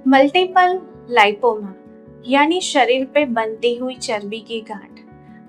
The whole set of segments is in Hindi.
मल्टीपल लाइपोमा यानी शरीर पे बनती हुई चर्बी की गांठ।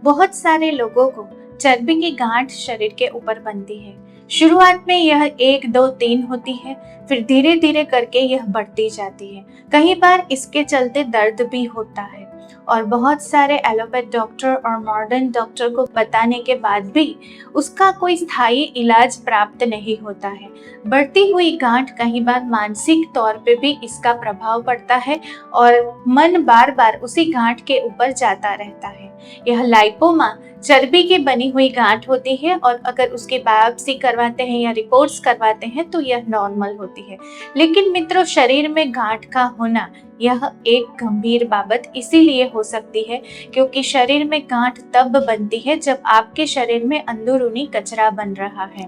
बहुत सारे लोगों को चर्बी की गांठ शरीर के ऊपर बनती है। शुरुआत में यह 1, 2, 3 होती है, फिर धीरे धीरे करके यह बढ़ती जाती है। कई बार इसके चलते दर्द भी होता है और बहुत सारे एलोपैथ डॉक्टर और मॉडर्न डॉक्टर को बताने के बाद भी उसका कोई स्थायी इलाज प्राप्त नहीं होता है। बढ़ती हुई गांठ कई बार मानसिक तौर पे भी इसका प्रभाव पड़ता है और मन बार बार उसी गांठ के ऊपर जाता रहता है। यह लाइपोमा चर्बी की बनी हुई गांठ होती है और अगर उसकी बायोप्सी करवाते हैं या रिपोर्ट्स करवाते हैं तो यह नॉर्मल होती है। लेकिन मित्रों, शरीर में गांठ का होना यह एक गंभीर बाबत इसीलिए हो सकती है क्योंकि शरीर में गांठ तब बनती है जब आपके शरीर में अंदरूनी कचरा बन रहा है।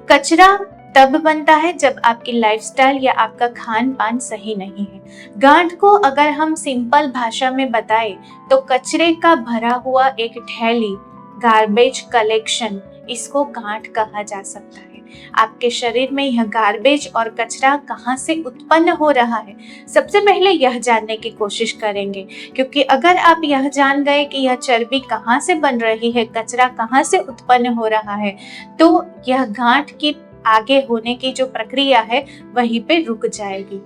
कचरा तब बनता है जब आपकी लाइफस्टाइल या आपका खान पान सही नहीं है। गांठ को अगर हम सिंपल भाषा में बताएं तो कचरे का भरा हुआ एक थैली, गार्बेज कलेक्शन, इसको गांठ कहा जा सकता है। आपके शरीर में यह गार्बेज और कचरा कहाँ से उत्पन्न हो रहा है, सबसे पहले यह जानने की कोशिश करेंगे, क्योंकि अगर आप यह जान गए कि यह चर्बी कहाँ से बन रही है, कचरा कहाँ से उत्पन्न हो रहा है, तो यह गांठ की आगे होने की जो प्रक्रिया है वहीं पे रुक जाएगी।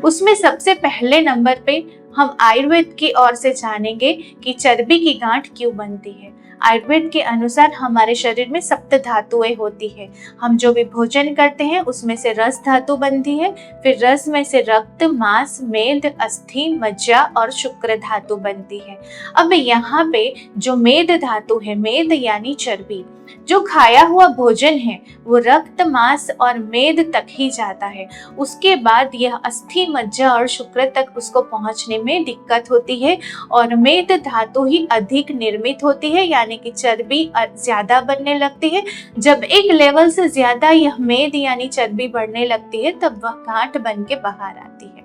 उसमें सबसे पहले नंबर पे हम आयुर्वेद की ओर से जानेंगे कि चर्बी की गांठ क्यों बनती है। आयुर्वेद के अनुसार हमारे शरीर में सप्त धातुएं होती है। हम जो भी भोजन करते हैं उसमें से रस धातु बनती है, फिर रस में से रक्त, मांस, मेद, अस्थि, मज्जा और शुक्र धातु बनती है। अब यहाँ पे जो मेद धातु है, मेद यानी चर्बी, जो खाया हुआ भोजन है वो रक्त, मांस और मेद तक ही जाता है। उसके बाद यह अस्थि, मज्जा और शुक्र तक उसको पहुंचने में दिक्कत होती है और मेद धातु ही अधिक निर्मित होती है, यानी कि चर्बी ज्यादा बनने लगती है। जब एक लेवल से ज्यादा यह मेद यानी चर्बी बढ़ने लगती है तब वह गांठ बन के बाहर आती है।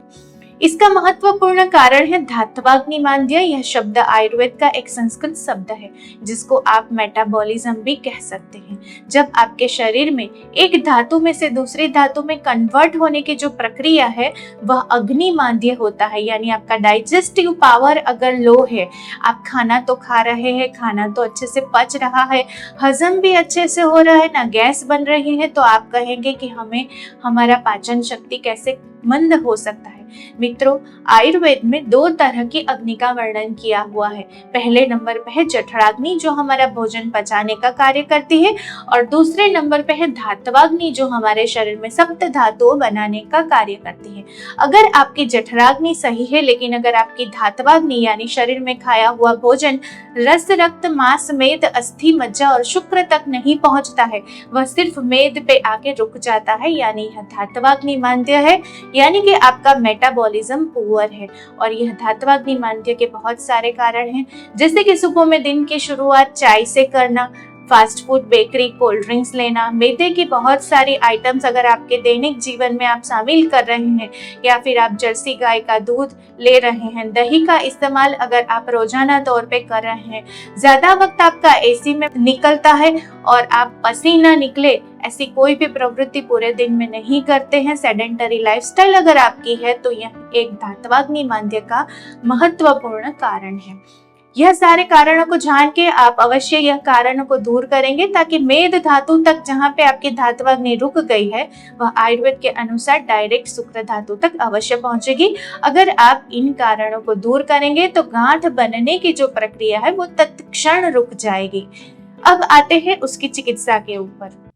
इसका महत्वपूर्ण कारण है धात्वाग्नि मांद्य। यह शब्द आयुर्वेद का एक संस्कृत शब्द है जिसको आप मेटाबॉलिज्म भी कह सकते हैं। जब आपके शरीर में एक धातु में से दूसरी धातु में कन्वर्ट होने की जो प्रक्रिया है वह अग्नि मांद्य होता है, यानी आपका डाइजेस्टिव पावर अगर लो है, आप खाना तो खा रहे हैं, खाना तो अच्छे से पच रहा है, हजम भी अच्छे से हो रहा है, ना गैस बन रही है, तो आप कहेंगे कि हमें हमारा पाचन शक्ति कैसे मंद हो सकता है। मित्रों, आयुर्वेद में 2 तरह की अग्नि का वर्णन किया हुआ है। पहले नंबर पे है जठराग्नि जो हमारा भोजन पचाने का कार्य करती है और दूसरे नंबर पे है धात्वाग्नि जो हमारे शरीर में सप्त धातुओं बनाने का कार्य करती है। अगर आपकी जठराग्नि सही है लेकिन अगर आपकी धात्वाग्नि यानी शरीर में खाया हुआ भोजन रस, रक्त, मांस, मेद, अस्थि, मज्जा और शुक्र तक नहीं पहुंचता है, वह सिर्फ मेद पे आके रुक जाता है, यानी यह धात्वाग्नि मांद्य है, यानी कि आपका मेटाबॉलिज्म पुअर है। और यह धात्वाग्नि मांद्य के बहुत सारे कारण हैं, जैसे कि सुबह में दिन की शुरुआत चाय से करना, fast food, bakery, cold drinks लेना, मैदे की बहुत सारी आइटम्स अगर आपके दैनिक जीवन में आप शामिल कर रहे हैं, या फिर आप जर्सी गाय का दूध ले रहे हैं, दही का इस्तेमाल अगर आप रोजाना तौर पे कर रहे हैं, ज्यादा वक्त आपका एसी में निकलता है और आप पसीना निकले ऐसी कोई भी प्रवृत्ति पूरे दिन में नहीं करते हैं, सेडेंटरी लाइफस्टाइल अगर आपकी है, तो यह एक धात्वाग्नि मांद्य का महत्वपूर्ण कारण है। यह सारे कारणों को जान के आप अवश्य यह कारणों को दूर करेंगे ताकि मेद धातु तक जहाँ पे आपकी धात्वाग्नि रुक गई है वह आयुर्वेद के अनुसार डायरेक्ट शुक्र धातु तक अवश्य पहुंचेगी। अगर आप इन कारणों को दूर करेंगे तो गांठ बनने की जो प्रक्रिया है वो तत्क्षण रुक जाएगी। अब आते हैं उसकी चिकित्सा के ऊपर।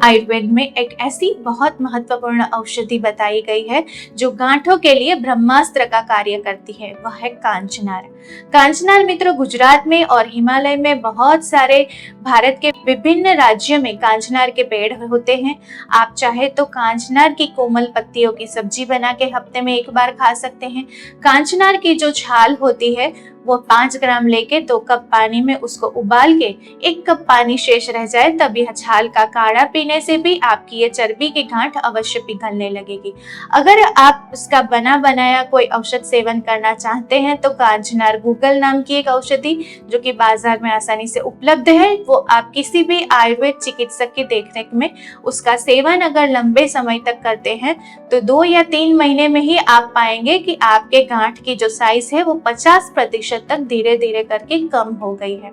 आयुर्वेद में एक ऐसी बहुत महत्वपूर्ण औषधि बताई गई है जो गांठों के लिए ब्रह्मास्त्र का कार्य करती है, वह है कांचनार। कांचनार मित्रों, गुजरात में और हिमालय में बहुत सारे भारत के विभिन्न राज्यों में कांचनार के पेड़ होते हैं। आप चाहे तो कांचनार की कोमल पत्तियों की सब्जी बना के हफ्ते में 1 बार खा सकते हैं। कांचनार की जो छाल होती है वो 5 ग्राम लेके 2 कप पानी में उसको उबाल के 1 कप पानी शेष रह जाए तब यह छाल का काढ़ा पीने से भी आपकी ये चर्बी की गांठ अवश्य पिघलने लगेगी। अगर आप उसका बना बनाया कोई औषध सेवन करना चाहते हैं तो कांचनार गूगल नाम की एक औषधि जो कि बाजार में आसानी से उपलब्ध है, वो आप किसी भी आयुर्वेद चिकित्सक के देखरेख में उसका सेवन अगर लंबे समय तक करते हैं तो 2 या 3 महीने में ही आप पाएंगे कि आपके गांठ की जो साइज है वो 50% तक धीरे धीरे करके कम हो गई है।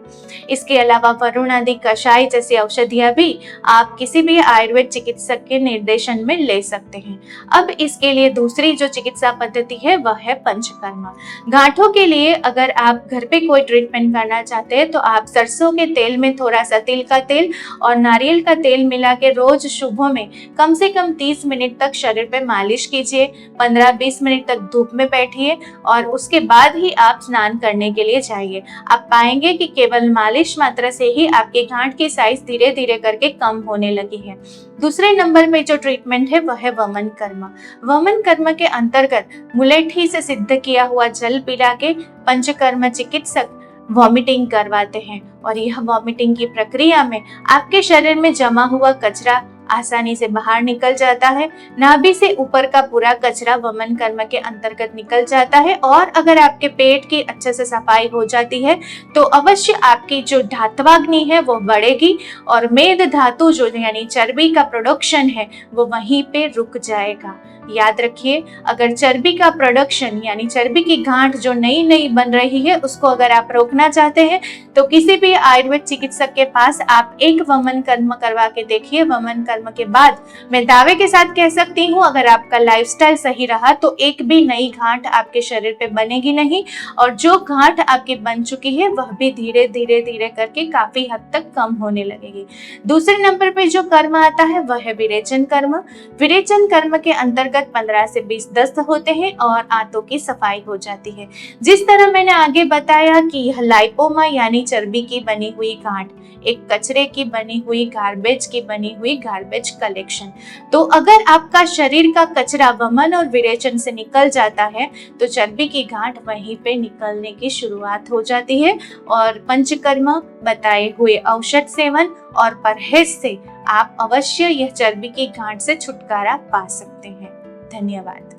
इसके अलावा वरुण आदि कषाय जैसी औषधियां भी आप किसी भी आयुर्वेद चिकित्सक के निर्देशन में ले सकते हैं। अब इसके लिए दूसरी जो चिकित्सा पद्धति है वह है पंचकर्मा। गांठों के लिए अगर आप घर पे कोई ट्रीटमेंट करना चाहते हैं तो आप सरसों के तेल में थोड़ा सा तिल का तेल और नारियल का तेल मिला के रोज सुबह में कम से कम 30 मिनट तक शरीर पे मालिश कीजिए। 15-20 मिनट तक धूप में बैठिए और उसके बाद ही आप स्नान करने के लिए जाइए। आप पाएंगे कि केवल मालिश मात्र से ही आपके गांठ की साइज धीरे धीरे करके कम होने लगी है। दूसरे नंबर पे जो ट्रीटमेंट है वह है वमन कर्म। वमन कर्म के अंतर्गत मुलेठी से सिद्ध किया हुआ जल पिला के पंचकर्म चिकित्सक वॉमिटिंग करवाते हैं और यह वॉमिटिंग की प्रक्रिया में आपके शरीर में जमा हुआ कचरा आसानी से बाहर निकल जाता है। नाभि से ऊपर का पूरा कचरा वमन कर्म के अंतर्गत निकल जाता है और अगर आपके पेट की अच्छे से सफाई हो जाती है तो अवश्य आपकी जो धात्वाग्नि है वो बढ़ेगी और मेद धातु जो यानी चर्बी का प्रोडक्शन है वो वहीं पे रुक जाएगा। याद रखिए, अगर चर्बी का प्रोडक्शन यानी चर्बी की गांठ जो नई नई बन रही है उसको अगर आप रोकना चाहते हैं तो किसी भी आयुर्वेद चिकित्सक के पास आप एक वमन कर्म करवा के देखिए। वमन कर्म के बाद मैं दावे के साथ कह सकती हूँ अगर आपका लाइफस्टाइल सही रहा तो एक भी नई गांठ आपके शरीर पे बनेगी नहीं और जो गांठ आपकी बन चुकी है वह भी धीरे धीरे धीरे करके काफी हद तक कम होने लगेगी। दूसरे नंबर पे जो कर्म आता है वह है विरेचन कर्म। विरेचन कर्म के अंतर्गत 15 से 20 दस्त होते हैं और आंतों की सफाई हो जाती है। जिस तरह मैंने आगे बताया कि यह लाइपोमा यानी चर्बी की बनी हुई गांठ, एक कचरे की बनी हुई गार्बेज की बनी हुई गार्बेज कलेक्शन। तो अगर आपका शरीर का कचरा वमन और विरेचन से निकल जाता है तो चर्बी की गांठ वहीं पे निकलने की शुरुआत हो जाती है और पंचकर्म बताए हुए औषध सेवन और परहेज से आप अवश्य यह चर्बी की गांठ से छुटकारा पा सकते हैं। धन्यवाद।